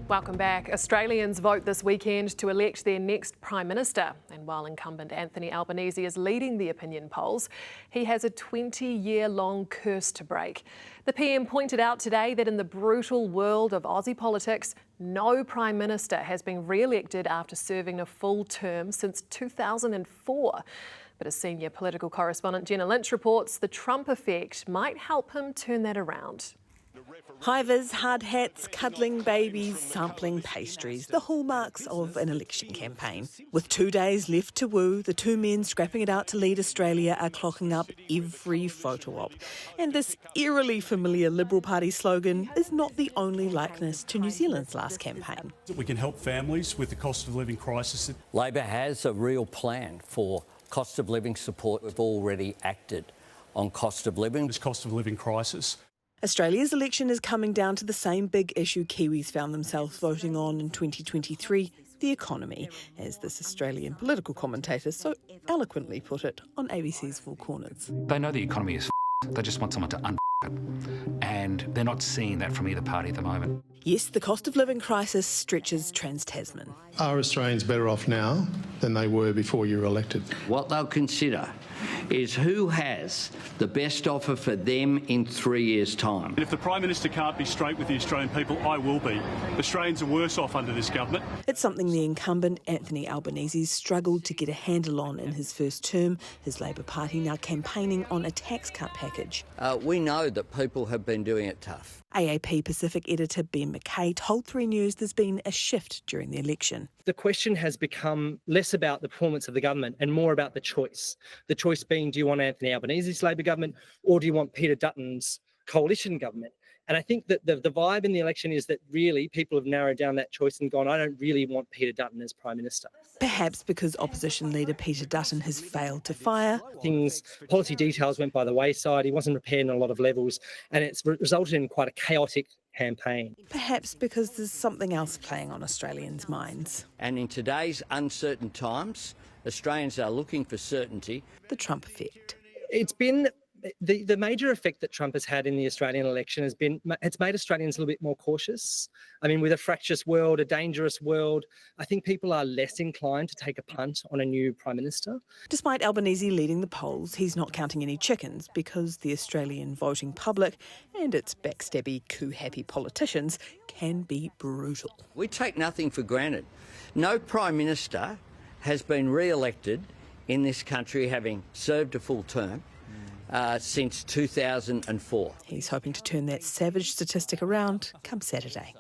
Welcome back. Australians vote this weekend to elect their next Prime Minister. And while incumbent Anthony Albanese is leading the opinion polls, he has a 20-year-long curse to break. The PM pointed out today that in the brutal world of Aussie politics, no Prime Minister has been re-elected after serving a full term since 2004. But as senior political correspondent Jenna Lynch reports, the Trump effect might help him turn that around. High-vis, hard hats, cuddling babies, sampling pastries, the hallmarks of an election campaign. With 2 days left to woo, the two men scrapping it out to lead Australia are clocking up every photo op. And this eerily familiar Liberal Party slogan is not the only likeness to New Zealand's last campaign. We can help families with the cost of living crisis. Labor has a real plan for cost of living support. We've already acted on cost of living. This cost of living crisis. Australia's election is coming down to the same big issue Kiwis found themselves voting on in 2023, the economy, as this Australian political commentator so eloquently put it on ABC's Four Corners. They know the economy is they just want someone to it. And they're not seeing that from either party at the moment. Yes, the cost of living crisis stretches Trans-Tasman. Are Australians better off now than they were before you were elected? What they'll consider is who has the best offer for them in 3 years' time. And if the Prime Minister can't be straight with the Australian people, I will be. Australians are worse off under this government. It's something the incumbent Anthony Albanese struggled to get a handle on in his first term, his Labor Party now campaigning on a tax cut package. We know that people have been doing it tough. AAP Pacific editor Ben McKay told 3 News there's been a shift during the election. The question has become less about the performance of the government and more about the choice. The choice being, do you want Anthony Albanese's Labor government or do you want Peter Dutton's coalition government? And I think that the vibe in the election is that really people have narrowed down that choice and gone, I don't really want Peter Dutton as Prime Minister. Perhaps because opposition leader Peter Dutton has failed to fire. Policy details went by the wayside, he wasn't prepared on a lot of levels, and it's resulted in quite a chaotic campaign. Perhaps because there's something else playing on Australians' minds. And in today's uncertain times, Australians are looking for certainty. The Trump effect. It's been the major effect that Trump has had in the Australian election it's made Australians a little bit more cautious. I mean, with a fractious world, a dangerous world, I think people are less inclined to take a punt on a new Prime Minister. Despite Albanese leading the polls, he's not counting any chickens because the Australian voting public and its backstabby, coup-happy politicians can be brutal. We take nothing for granted. No Prime Minister has been re-elected in this country having served a full term since 2004. He's hoping to turn that savage statistic around come Saturday.